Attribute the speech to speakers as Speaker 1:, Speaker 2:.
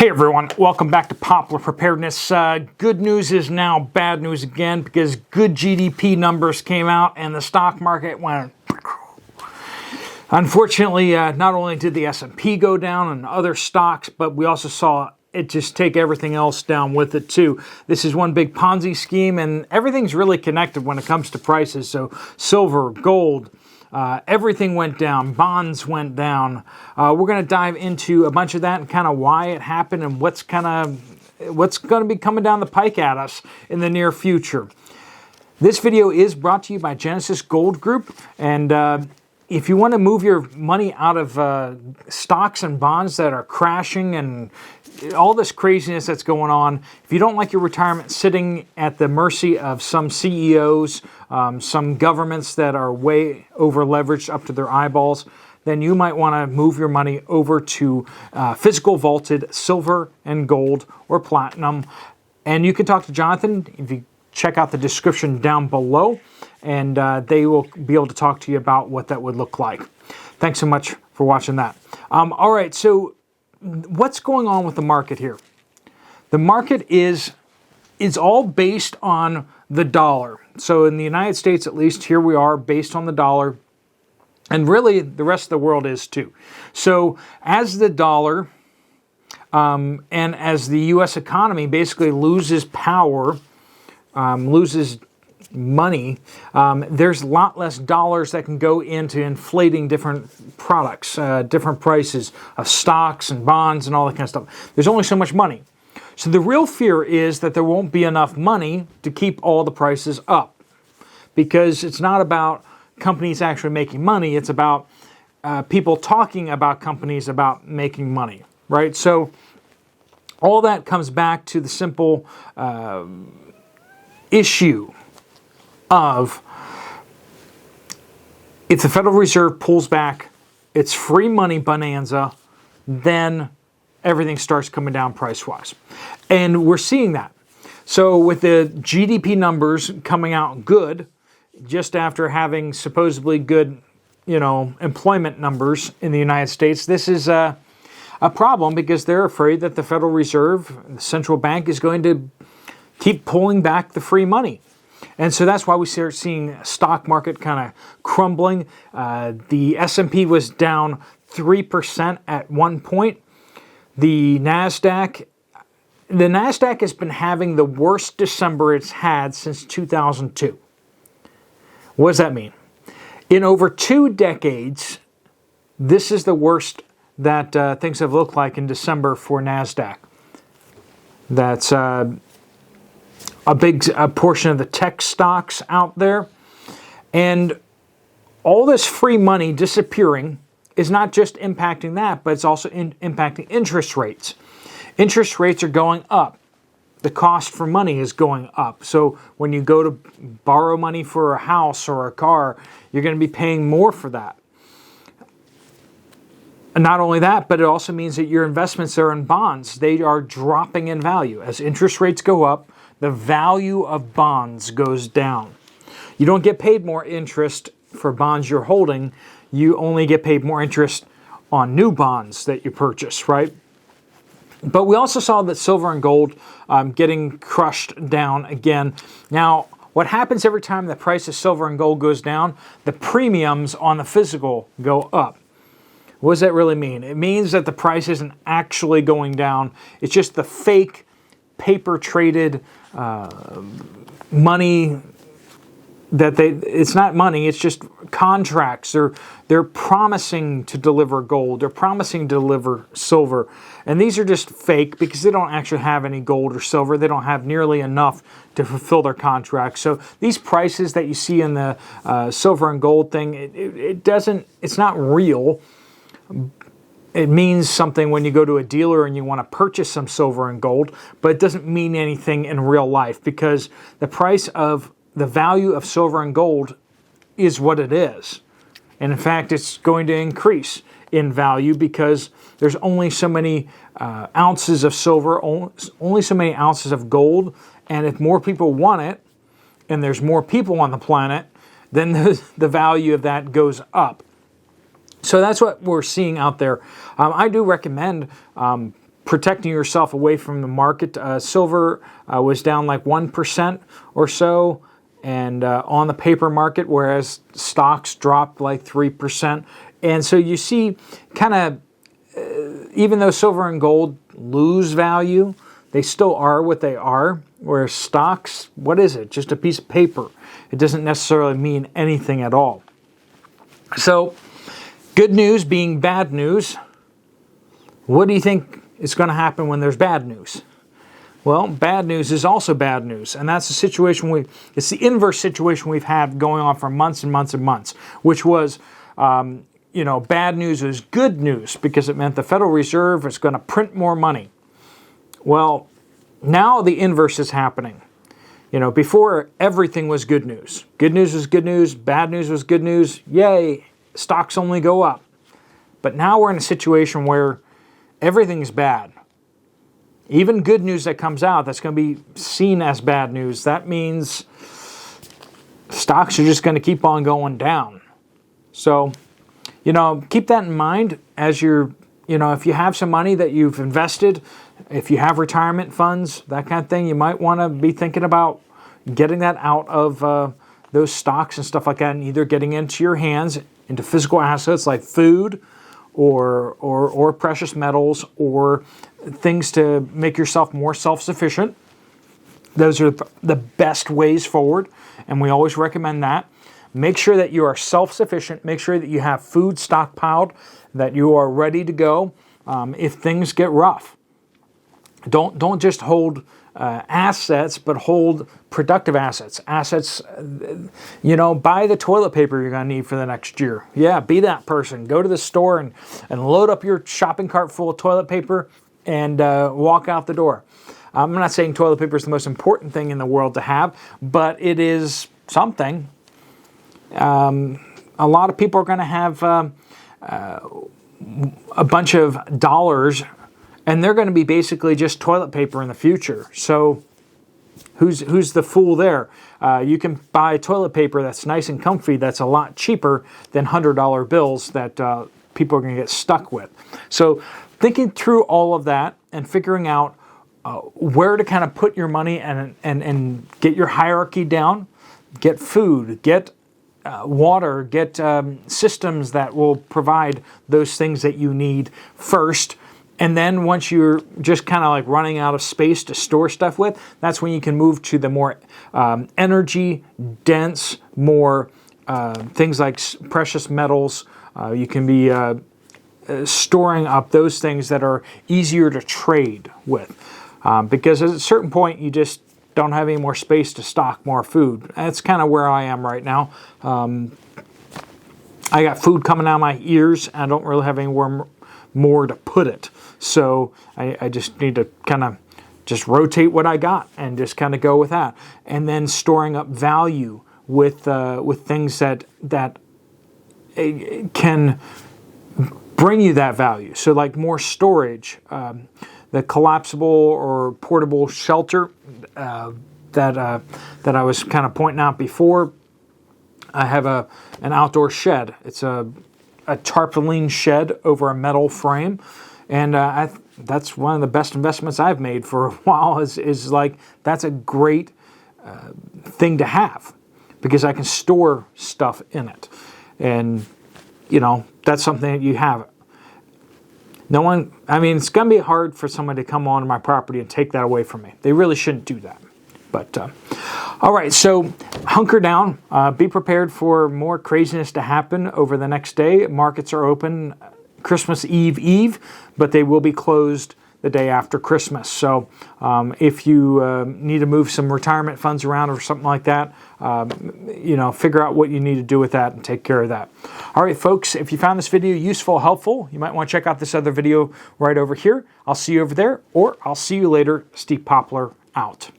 Speaker 1: Hey everyone, welcome back to Poplar Preparedness. Good news is now bad news again because good GDP numbers came out and the stock market went. Unfortunately, not only did the S&P go down and other stocks, but we also saw it just take everything else down with it too. This is one big Ponzi scheme and everything's really connected when it comes to prices. So silver, gold, everything went down, bonds went down. We're going to dive into a bunch of that and kind of why it happened and what's going to be coming down the pike at us in the near future. This video is brought to you by Genesis Gold Group, and if you want to move your money out of stocks and bonds that are crashing and all this craziness that's going on, if you don't like your retirement sitting at the mercy of some CEOs, some governments that are way over leveraged up to their eyeballs, then you might want to move your money over to physical vaulted silver and gold or platinum. And you can talk to Jonathan if you check out the description down below, and they will be able to talk to you about what that would look like. Thanks so much for watching that. All right, so what's going on with the market here? The market is all based on the dollar. So in the United States, at least, here we are based on the dollar. And really, the rest of the world is too. So as the dollar and as the U.S. economy basically loses power, loses money, there's a lot less dollars that can go into inflating different products, different prices of stocks and bonds and all that kind of stuff. There's only so much money. So the real fear is that there won't be enough money to keep all the prices up, because it's not about companies actually making money. It's about people talking about companies about making money, right? So all that comes back to the simple issue of if the Federal Reserve pulls back its free money bonanza, then everything starts coming down price-wise. And we're seeing that. So with the GDP numbers coming out good, just after having supposedly good, employment numbers in the United States, this is a problem because they're afraid that the Federal Reserve, the central bank, is going to keep pulling back the free money. And so that's why we start seeing stock market kind of crumbling. The S&P was down 3% at one point. The NASDAQ has been having the worst December it's had since 2002. What does that mean? In over 2 decades, this is the worst that things have looked like in December for NASDAQ. That's a big portion of the tech stocks out there. And all this free money disappearing is not just impacting that, but it's also impacting interest rates. Interest rates are going up. The cost for money is going up. So when you go to borrow money for a house or a car, you're going to be paying more for that. And not only that, but it also means that your investments are in bonds. They are dropping in value. As interest rates go up, the value of bonds goes down. You don't get paid more interest for bonds you're holding. You only get paid more interest on new bonds that you purchase, right? But we also saw that silver and gold getting crushed down again. Now, what happens every time the price of silver and gold goes down? The premiums on the physical go up. What does that really mean? It means that the price isn't actually going down. It's just the fake paper traded money that it's not money, it's just contracts. They're promising to deliver gold, they're promising to deliver silver, and these are just fake because they don't actually have any gold or silver. They don't have nearly enough to fulfill their contracts. So these prices that you see in the silver and gold thing, it's not real. It means something when you go to a dealer and you want to purchase some silver and gold, but it doesn't mean anything in real life because the value of silver and gold is what it is. And in fact, it's going to increase in value because there's only so many ounces of silver, only so many ounces of gold. And if more people want it, and there's more people on the planet, then the value of that goes up. So that's what we're seeing out there. I do recommend protecting yourself away from the market. Silver was down like 1% or so, and on the paper market, whereas stocks dropped like 3%. And so you see kind of, even though silver and gold lose value, they still are what they are, whereas stocks, what is it? Just a piece of paper. It doesn't necessarily mean anything at all. So, good news being bad news. What do you think is going to happen when there's bad news? Well, bad news is also bad news, and that's the situation it's the inverse situation we've had going on for months and months and months, which was, bad news is good news because it meant the Federal Reserve is going to print more money. Well, now the inverse is happening. Before everything was good news. Good news was good news, bad news was good news. Yay, stocks only go up. But now we're in a situation where everything's bad. Even good news that comes out that's going to be seen as bad news, that means stocks are just going to keep on going down. So, keep that in mind as you're, if you have some money that you've invested, if you have retirement funds, that kind of thing, you might want to be thinking about getting that out of those stocks and stuff like that, and either getting into your hands, into physical assets like food or precious metals, or things to make yourself more self-sufficient. Those are the best ways forward, and we always recommend that. Make sure that you are self-sufficient. Make sure that you have food stockpiled, that you are ready to go if things get rough. Don't just hold assets, but hold productive assets. Assets, buy the toilet paper you're going to need for the next year. Yeah, be that person. Go to the store and load up your shopping cart full of toilet paper and walk out the door. I'm not saying toilet paper is the most important thing in the world to have, but it is something. A lot of people are going to have a bunch of dollars, and they're going to be basically just toilet paper in the future. So who's the fool there? You can buy toilet paper that's nice and comfy that's a lot cheaper than $100 bills that people are going to get stuck with. So thinking through all of that and figuring out where to kind of put your money and get your hierarchy down, get food, get water, get systems that will provide those things that you need first. And then once you're just kind of like running out of space to store stuff with, that's when you can move to the more energy dense, more things like precious metals. You can be storing up those things that are easier to trade with. Because at a certain point, you just don't have any more space to stock more food. That's kind of where I am right now. I got food coming out of my ears. I don't really have anywhere more to put it. So I just need to kind of just rotate what I got and just kind of go with that. And then storing up value with things that can bring you that value. So like more storage, the collapsible or portable shelter that I was kind of pointing out before. I have an outdoor shed. It's a tarpaulin shed over a metal frame, and that's one of the best investments I've made for a while. Is like that's a great thing to have because I can store stuff in it, and that's something that you have. It's going to be hard for someone to come onto my property and take that away from me. They really shouldn't do that. But, all right, so hunker down. Be prepared for more craziness to happen over the next day. Markets are open Christmas Eve, but they will be closed the day after Christmas. So if you need to move some retirement funds around or something like that, figure out what you need to do with that and take care of that. All right, folks, if you found this video useful, helpful, you might want to check out this other video right over here. I'll see you over there, or I'll see you later. Steve Poplar out.